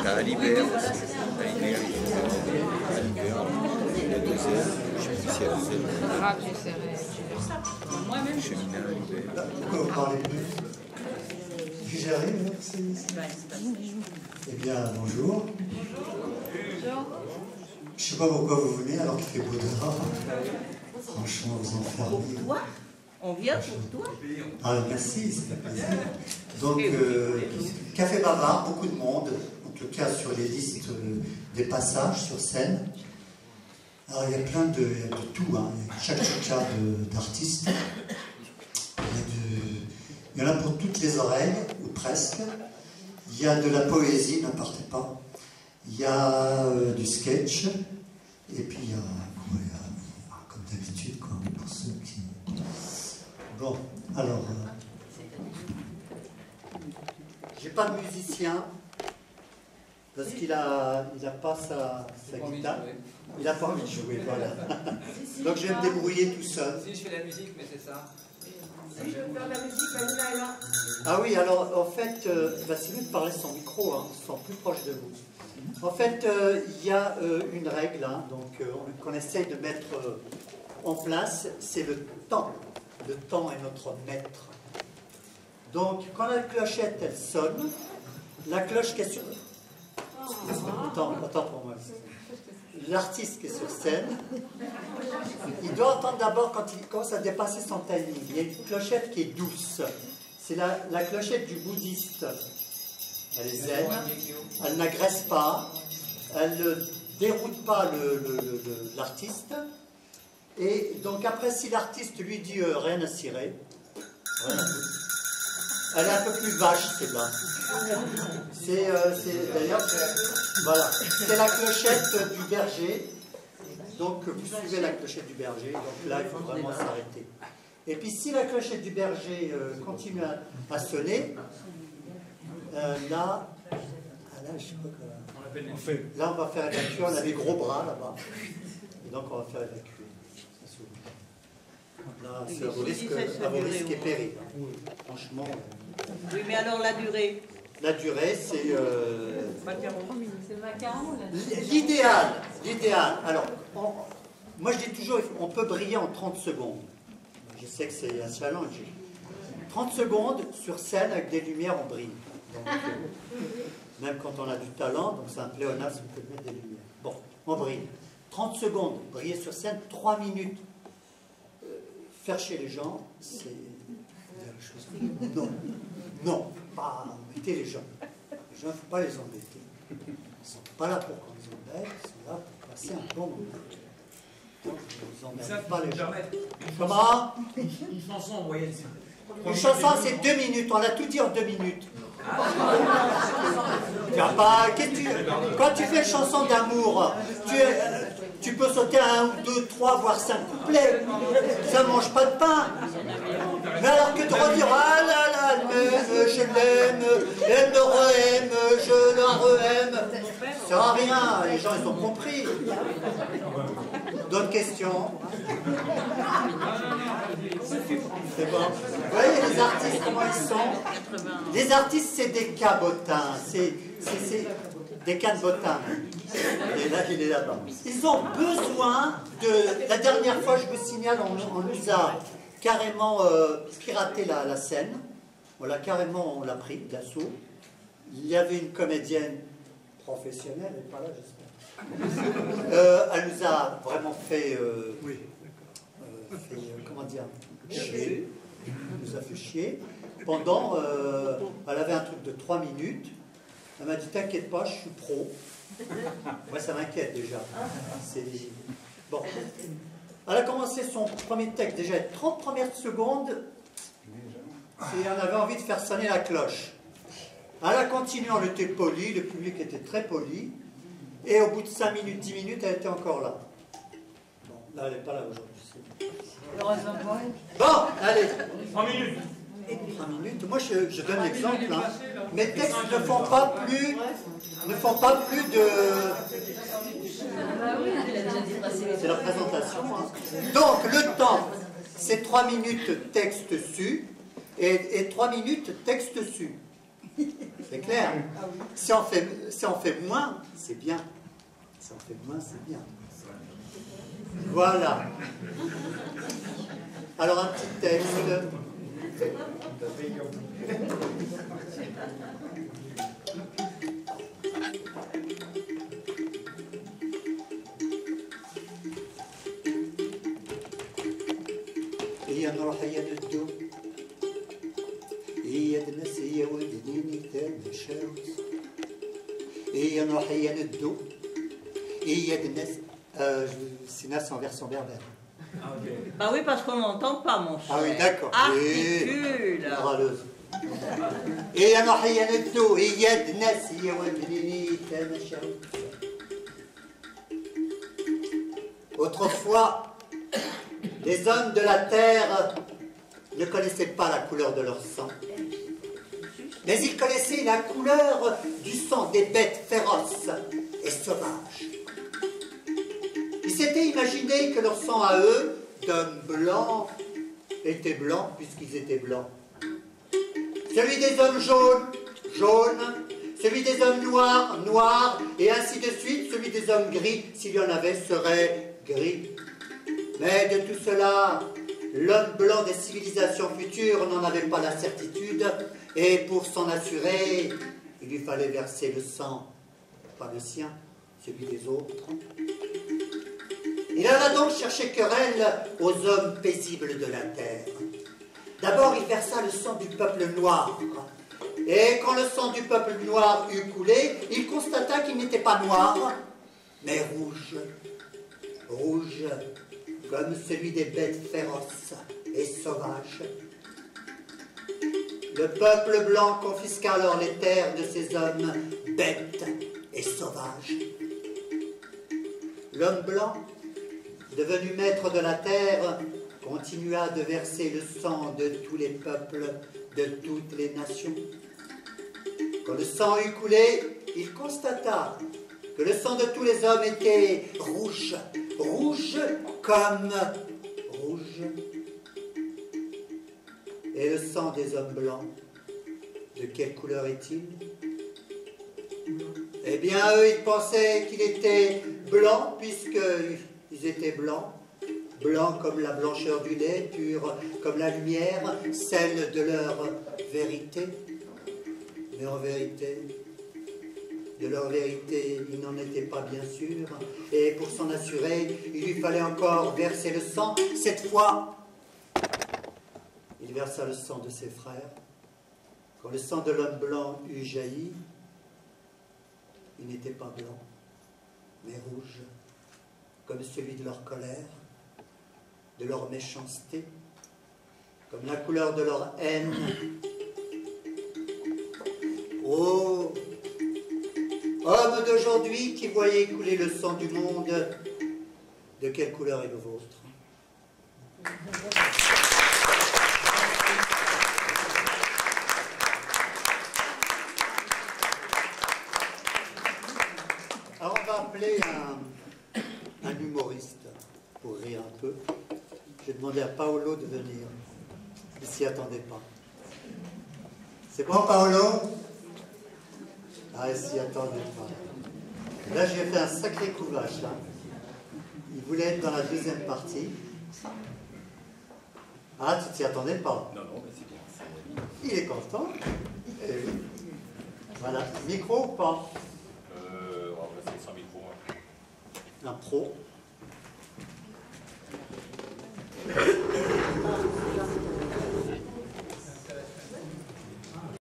T'as Alibert aussi. Alibert, il y a 2 ailes. Je sais plus s'il y a 2 ailes. Cheminat, Alibert. Pourquoi vous parlez plus? J'arrive, eh bien, bonjour. Je ne sais pas pourquoi vous venez alors qu'il fait beau dehors. Franchement, vous enfermez. Toi? On vient pour toi? Ah, merci, ça fait plaisir. Donc, Café Bavard, beaucoup de monde, en tout cas sur les listes des passages sur scène. Alors, il y a plein de tout, hein. Chaque cas d'artistes. Il y en a pour toutes les oreilles, ou presque. Il y a de la poésie, ne partez pas. Il y a du sketch. Et puis il y a comme d'habitude, pour ceux qui... Bon, alors... j'ai pas de musicien, parce qu'il a pas sa guitare. Il a pas envie de jouer, voilà. Donc je vais me débrouiller tout seul. Si je fais la musique, mais c'est ça. Si je veux faire la musique, Vanina est là. Ah oui, alors en fait, c'est mieux de parler sans micro, hein, ils sont plus proches de vous. En fait, il y a une règle qu'on essaye de mettre en place, c'est le temps. Le temps est notre maître. Donc, quand la clochette, elle sonne, la cloche qui est sur... Attends pour moi. L'artiste qui est sur scène, il doit entendre d'abord quand il commence à dépasser son timing. Il y a une clochette qui est douce. C'est la clochette du bouddhiste. Elle est zen, elle n'agresse pas, elle ne déroute pas l'artiste. Et donc après, si l'artiste lui dit rien à cirer, rien à foutre, elle est un peu plus vache, celle-là. C'est d'ailleurs, voilà, c'est la clochette du berger. Donc vous suivez la clochette du berger, donc là il faut vraiment s'arrêter. Et puis si la clochette du berger continue à sonner, là, je sais pas quoi. Là on va faire évacuer, on a des gros bras là-bas. Et donc on va faire évacuer. Là, c'est à vos risques et périls. Franchement. Oui, mais alors la durée? La durée, c'est... C'est le macaron, là. L'idéal. Alors, moi je dis toujours, on peut briller en 30 secondes. Je sais que c'est un challenge. 30 secondes sur scène avec des lumières, on brille. Donc, même quand on a du talent, donc c'est un pléonasme que de mettre des lumières. Bon, on brille. 30 secondes, briller sur scène, 3 minutes. Faire chez les gens, c'est la chose. Non, pas embêter les gens. Les gens, il ne faut pas les embêter. Ils ne sont pas là pour qu'on les embête, ils sont là pour passer un bon moment. Donc, ils n'embêtent pas les gens. Comment? Une chanson en moyenne, c'est... Une chanson, c'est 2 minutes. On a tout dit en 2 minutes. Quand tu fais une chanson d'amour, tu peux sauter à 1 ou 2, 3, voire 5 couplets. Ça ne mange pas de pain. Mais alors que de redire, ah là là, elle m'aime, je l'aime, elle me re-aime, je la re-aime, ça ne sert à rien. Les gens, ils ont compris. D'autres questions? C'est bon. Vous voyez les artistes, comment ils sont? Les artistes, c'est des cabotins. C'est des cannes-bottins. Et là, il est là-bas. Ils ont besoin de... La dernière fois, je vous signale, on nous a carrément piraté la scène. On l'a pris d'assaut. Il y avait une comédienne professionnelle, elle n'est pas là, j'espère. Elle nous a vraiment fait... comment dire? Chier. Elle nous a fait chier. Pendant... elle avait un truc de 3 minutes. Elle m'a dit, t'inquiète pas, je suis pro. Moi, ça m'inquiète déjà. Bon. Elle a commencé son premier texte, déjà 30 premières secondes, et on avait envie de faire sonner la cloche. Elle a continué, on était poli, le public était très poli, et au bout de 5 minutes, 10 minutes, elle était encore là. Bon, là, elle n'est pas là aujourd'hui. Bon, allez. 3 minutes. 3 minutes. Moi, je donne l'exemple. Hein. Mes textes ne font pas plus de... C'est la présentation. Hein. Donc, le temps, c'est 3 minutes texte su et 3 minutes texte su. C'est clair. Si on fait moins, c'est bien. Si on fait moins, c'est bien. Voilà. Alors un petit texte. هي نروح هي ندو هي دنس هي ودنيني تام شاوس هي نروح هي ندو هي دنس Sina, c'est en version berbère. Ah, okay. Bah oui, parce qu'on n'entend pas, mon cher. Ah oui, d'accord. Articule. Râleuse. Et alors, il y a le dos, il y a de nas, il y a de autrefois, les hommes de la terre ne connaissaient pas la couleur de leur sang. Mais ils connaissaient la couleur du sang des bêtes féroces et sauvages. Ils s'étaient imaginé que leur sang à eux, d'hommes blancs, était blanc puisqu'ils étaient blancs. Celui des hommes jaunes, jaune, celui des hommes noirs, noir, et ainsi de suite, celui des hommes gris, s'il y en avait, serait gris. Mais de tout cela, l'homme blanc des civilisations futures n'en avait pas la certitude, et pour s'en assurer, il lui fallait verser le sang, pas le sien, celui des autres. Il alla donc chercher querelle aux hommes paisibles de la terre. D'abord, il versa le sang du peuple noir. Et quand le sang du peuple noir eut coulé, il constata qu'il n'était pas noir, mais rouge. Rouge, comme celui des bêtes féroces et sauvages. Le peuple blanc confisqua alors les terres de ces hommes bêtes et sauvages. L'homme blanc, devenu maître de la terre, continua de verser le sang de tous les peuples, de toutes les nations. Quand le sang eut coulé, il constata que le sang de tous les hommes était rouge, rouge comme rouge. Et le sang des hommes blancs, de quelle couleur est-il? Eh bien, eux, ils pensaient qu'il était blanc, puisqu'ils étaient blancs. Blanc comme la blancheur du lait, pur comme la lumière, celle de leur vérité. Mais en vérité, de leur vérité, ils n'en étaient pas bien sûrs. Et pour s'en assurer, il lui fallait encore verser le sang. Cette fois, il versa le sang de ses frères. Quand le sang de l'homme blanc eut jailli, il n'était pas blanc, mais rouge, comme celui de leur colère, de leur méchanceté, comme la couleur de leur haine. Oh, hommes d'aujourd'hui qui voyez couler le sang du monde, de quelle couleur est le vôtre? Alors on va appeler un humoriste pour rire un peu. J'ai demandé à Paolo de venir. Il ne s'y attendait pas. C'est bon, Paolo? Ah, il ne s'y attendait pas. Là, j'ai fait un sacré coup vache, là. Il voulait être dans la deuxième partie. Ah, tu ne t'y attendais pas? Non, non, mais c'est bien. Il est content. Eh oui. Voilà. Micro ou pas? On va passer sans micro. Un pro.